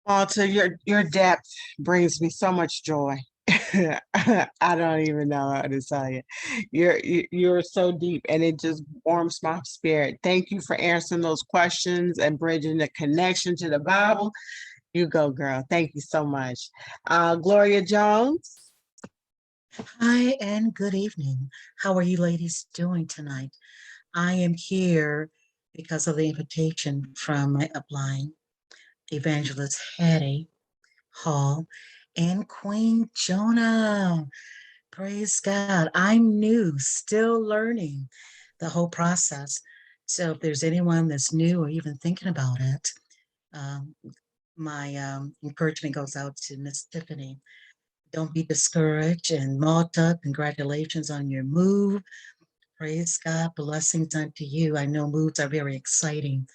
Walter, your depth brings me so much joy. I don't even know how to tell you. You're so deep, and it just warms my spirit. Thank you for answering those questions and bridging the connection to the Bible. You go, girl. Thank you so much. Gloria Jones. Hi, and good evening. How are you ladies doing tonight? I am here because of the invitation from my upline, Evangelist Hattie Hall and Queen Jonah. Praise God. I'm new, still learning the whole process. So if there's anyone that's new or even thinking about it, my encouragement goes out to Miss Tiffany. Don't be discouraged. And Malta, congratulations on your move. Praise God. Blessings unto you. I know moves are very exciting,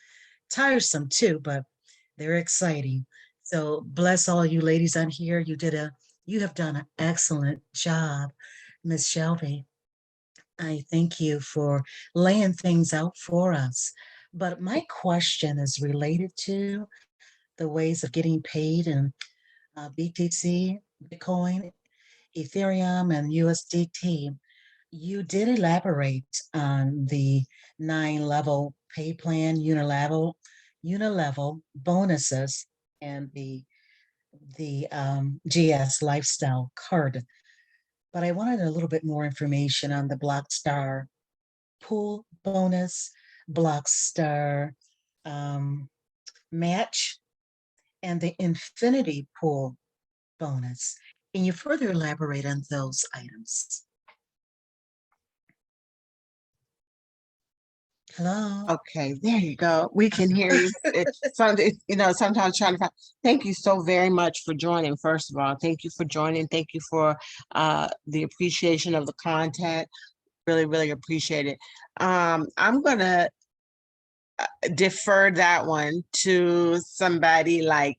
tiresome too, but they're exciting. So bless all you ladies on here. You have done an excellent job, Miss Shelby. I thank you for laying things out for us. But my question is related to the ways of getting paid in BTC, Bitcoin, Ethereum, and USDT. You did elaborate on the 9-level pay plan, unilevel bonuses, and the GS lifestyle card. But I wanted a little bit more information on the Blockstar pool bonus, Blockstar match, and the infinity pool bonus. Can you further elaborate on those items? Hello? Okay, there you go. We can hear you. Sometimes trying to find. Thank you so very much for joining. First of all, thank you for joining. Thank you for the appreciation of the content. Really, really appreciate it. I'm gonna defer that one to somebody like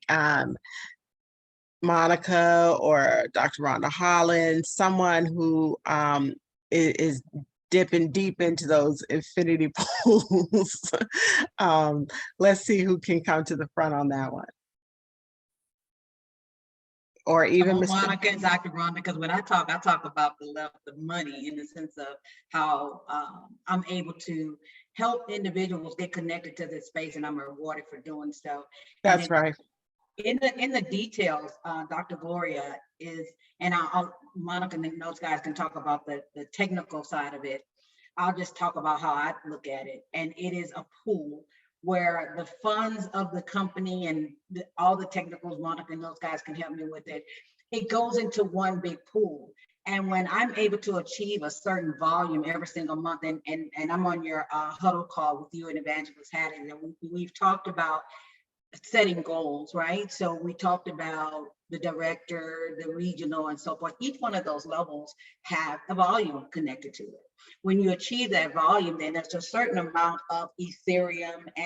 Monica or Dr. Rhonda Holland, someone who is dipping deep into those infinity pools. Let's see who can come to the front on that one. Or even Mr. Monica and Dr. Rhonda, because when I talk about the level of money in the sense of how I'm able to help individuals get connected to this space, and I'm rewarded for doing so. That's right. In the details, Dr. Gloria is, and Monica and those guys can talk about the technical side of it. I'll just talk about how I look at it. And it is a pool where the funds of the company and all the technicals, Monica and those guys can help me with it. It goes into one big pool. And when I'm able to achieve a certain volume every single month, and I'm on your huddle call with you and Evangelist Hattie, and we've talked about setting goals, right? So we talked about the director, the regional, and so forth. Each one of those levels have a volume connected to it. When you achieve that volume, then there's a certain amount of Ethereum and